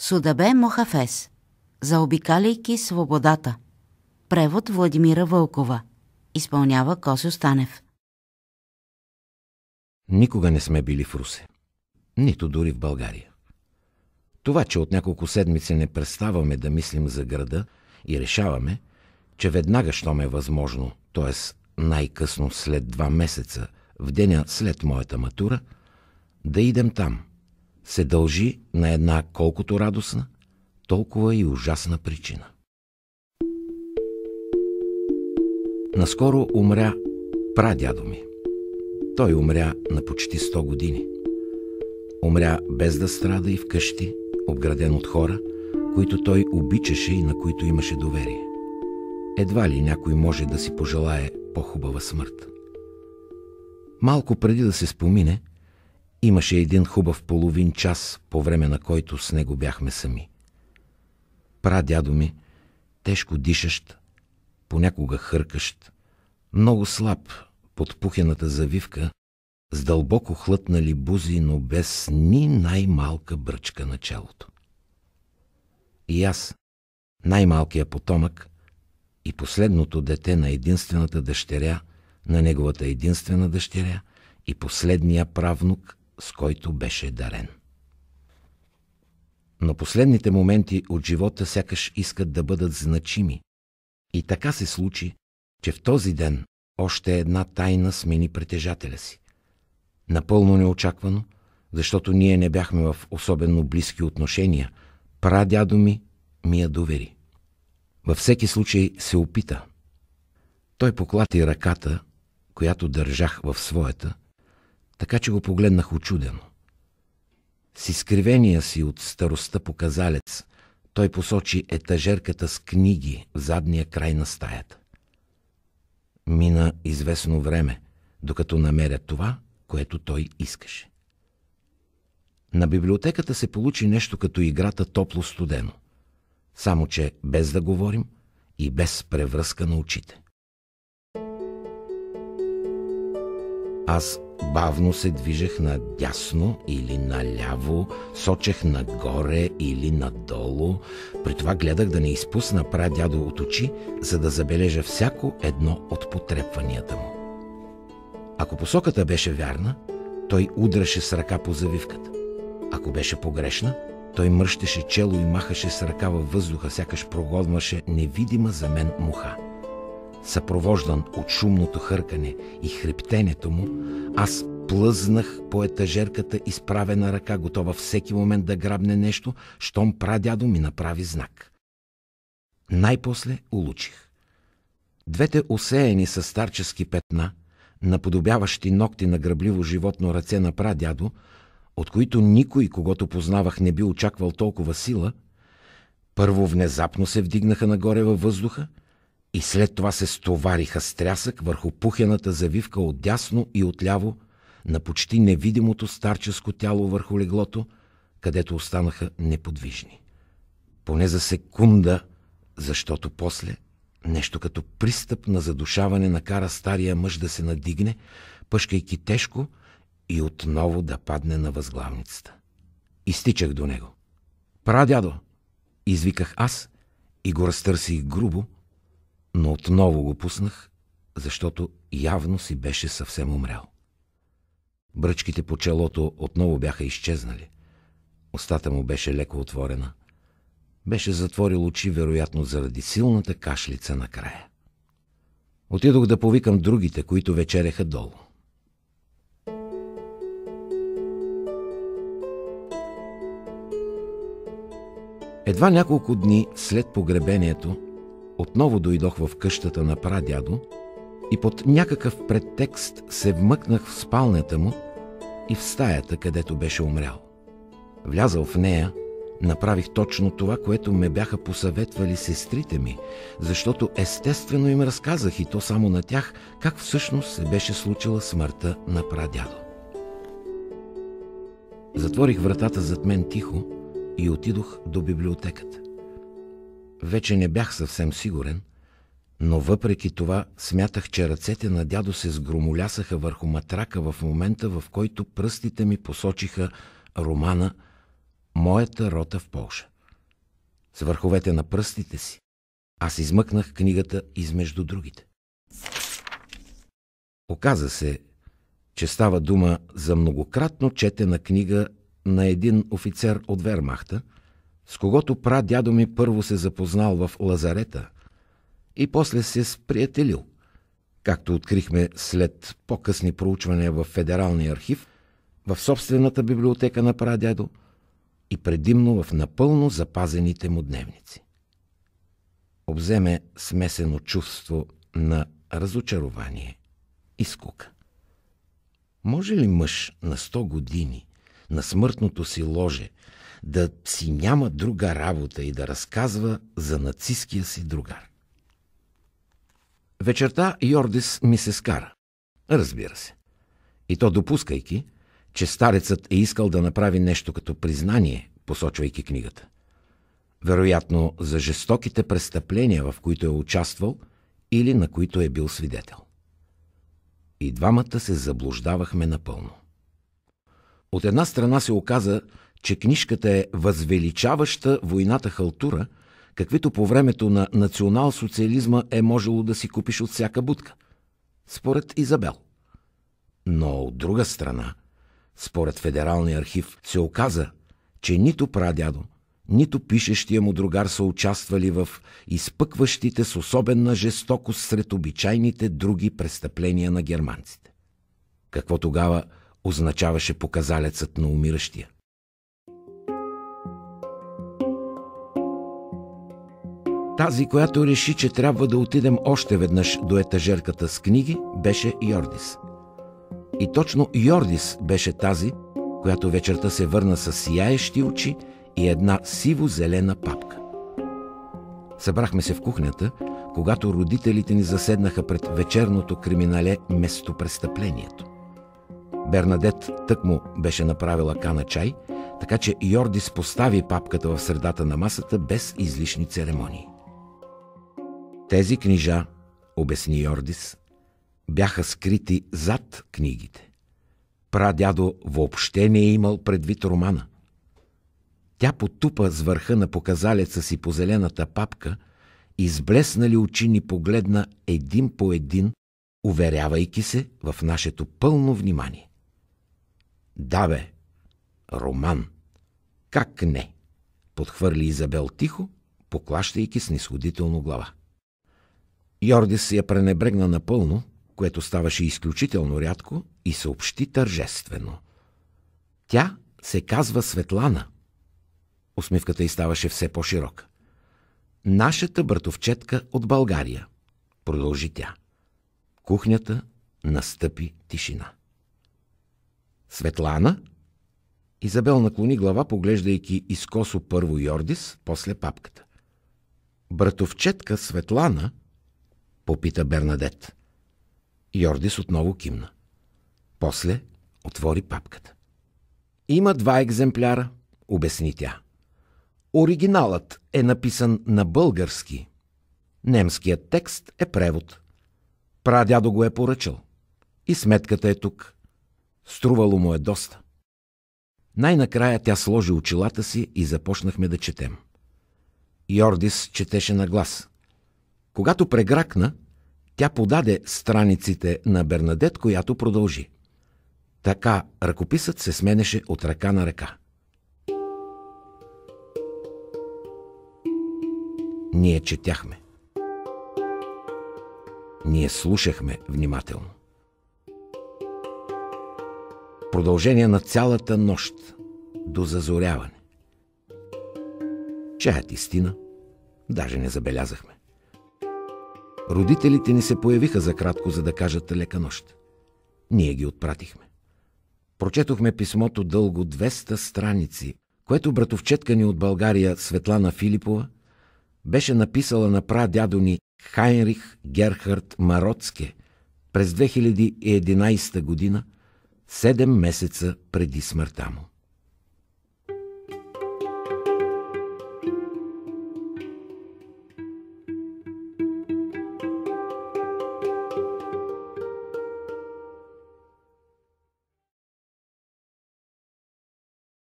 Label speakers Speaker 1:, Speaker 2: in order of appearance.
Speaker 1: Судабе Мохафес. Заобикаляйки свободата. Превод Владимира Вълкова. Изпълнява Косьо Станев.
Speaker 2: Никога не сме били в Русе. Нито дори в България. Това, че от няколко седмици не преставаме да мислим за града и решаваме, че веднага, щом е възможно, т.е. най-късно след 2 месеца, в деня след моята матура, да идем там, се дължи на една колкото радостна, толкова и ужасна причина. Наскоро умря прадядо ми. Той умря на почти 100 години. Умря без да страда и вкъщи, обграден от хора, които той обичаше и на които имаше доверие. Едва ли някой може да си пожелае по-хубава смърт. Малко преди да се спомине, имаше един хубав половин час, по време на който с него бяхме сами. Прадядо ми, тежко дишащ, понякога хъркащ, много слаб под пухената завивка, с дълбоко хлътнали бузи, но без ни най-малка бръчка на челото. И аз, най-малкият потомък и последното дете на единствената дъщеря, на неговата единствена дъщеря и последния правнук, с който беше дарен. Но последните моменти от живота сякаш искат да бъдат значими. И така се случи, че в този ден още една тайна смени притежателя си. Напълно неочаквано, защото ние не бяхме в особено близки отношения, прадядо ми я довери. Във всеки случай се опита. Той поклати ръката, която държах в своята, така че го погледнах учудено. С изкривения си от старостта показалец, той посочи етажерката с книги в задния край на стаята. Мина известно време, докато намеря това, което той искаше. На библиотеката се получи нещо като играта топло-студено, само че без да говорим и без превръзка на очите. Аз бавно се движех надясно или наляво, сочех нагоре или надолу. При това гледах да не изпусна прадядо от очи, за да забележа всяко едно от потрепванията му. Ако посоката беше вярна, той удреше с ръка по завивката. Ако беше погрешна, той мръщеше чело и махаше с ръка във въздуха, сякаш прогонваше невидима за мен муха. Съпровождан от шумното хъркане и хриптенето му, аз плъзнах по етажерката изправена ръка, готова всеки момент да грабне нещо, щом прадядо ми направи знак. Най-после улучих. Двете осеяни със старчески петна, наподобяващи ногти на грабливо животно ръце на прадядо, от които никой, когото познавах, не би очаквал толкова сила, първо внезапно се вдигнаха нагоре във въздуха и след това се стовариха с трясък върху пухената завивка отдясно и отляво на почти невидимото старческо тяло върху леглото, където останаха неподвижни. Поне за секунда, защото после нещо като пристъп на задушаване накара стария мъж да се надигне, пъшкайки тежко и отново да падне на възглавницата. Изтичах до него. «Прадядо!» извиках аз и го разтърсих грубо, но отново го пуснах, защото явно си беше съвсем умрял. Бръчките по челото отново бяха изчезнали. Устата му беше леко отворена. Беше затворил очи, вероятно заради силната кашлица накрая. Отидох да повикам другите, които вечеряха долу. Едва няколко дни след погребението отново дойдох в къщата на прадядо и под някакъв претекст се вмъкнах в спалнята му и в стаята, където беше умрял. Влязъл в нея, направих точно това, което ме бяха посъветвали сестрите ми, защото естествено им разказах, и то само на тях, как всъщност се беше случила смъртта на прадядо. Затворих вратата зад мен тихо и отидох до библиотеката. Вече не бях съвсем сигурен, но въпреки това смятах, че ръцете на дядо се сгромолясаха върху матрака в момента, в който пръстите ми посочиха романа моята рота в Полша. С върховете на пръстите си аз измъкнах книгата измежду другите. Оказа се, че става дума за многократно четена книга на един офицер от Вермахта, с когото прадядо ми първо се запознал в лазарета и после се сприятелил, както открихме след по-късни проучвания в Федералния архив, в собствената библиотека на прадядо и предимно в напълно запазените му дневници. Обземе смесено чувство на разочарование и скука. Може ли мъж на 100 години на смъртното си ложе да си няма друга работа и да разказва за нацисткия си другар? Вечерта Йордис ми се скара. Разбира се. И то допускайки, че старецът е искал да направи нещо като признание, посочвайки книгата. Вероятно за жестоките престъпления, в които е участвал или на които е бил свидетел. И двамата се заблуждавахме напълно. От една страна се оказа, че книжката е възвеличаваща войната халтура, каквито по времето на национал-социализма е можело да си купиш от всяка будка, според Изабел. Но от друга страна, според Федералния архив, се оказа, че нито прадядо, нито пишещия му другар са участвали в изпъкващите с особена жестокост сред обичайните други престъпления на германците. Какво тогава означаваше показалецът на умиращия? Тази, която реши, че трябва да отидем още веднъж до етажерката с книги, беше Йордис. И точно Йордис беше тази, която вечерта се върна с сияещи очи и една сиво-зелена папка. Събрахме се в кухнята, когато родителите ни заседнаха пред вечерното криминале местопрестъплението. Бернадет тъкмо беше направила кана чай, така че Йордис постави папката в средата на масата без излишни церемонии. Тези книжа, обясни Йордис, бяха скрити зад книгите. Прадядо въобще не е имал предвид романа. Тя потупа с върха на показалеца си по зелената папка и с блеснали очи ни погледна един по един, уверявайки се в нашето пълно внимание. Да бе, роман. Как не? Подхвърли Изабел тихо, поклащайки снисходително глава. Йордис я пренебрегна напълно, което ставаше изключително рядко, и съобщи тържествено. Тя се казва Светлана. Усмивката й ставаше все по-широка. Нашата братовчетка от България, продължи тя. В кухнята настъпи тишина. Светлана? Изабел наклони глава, поглеждайки изкосо първо Йордис, после папката. Братовчетка Светлана? Попита Бернадет. Йордис отново кимна. После отвори папката. Има 2 екземпляра, обясни тя. Оригиналът е написан на български. Немският текст е превод. Прадядо го е поръчал. И сметката е тук. Струвало му е доста. Най-накрая тя сложи очилата си и започнахме да четем. Йордис четеше на глас. Когато прегракна, тя подаде страниците на Бернадет, която продължи. Така ръкописът се сменеше от ръка на ръка. Ние четяхме. Ние слушахме внимателно. Продължение на цялата нощ до зазоряване. Чаят истина, даже не забелязахме. Родителите ни се появиха за кратко, за да кажат лека нощ. Ние ги отпратихме. Прочетохме писмото дълго 200 страници, което братовчетка ни от България Светлана Филипова беше написала на прадядо ни Хайнрих Герхард Мароцке през 2011 година, 7 месеца преди смъртта му.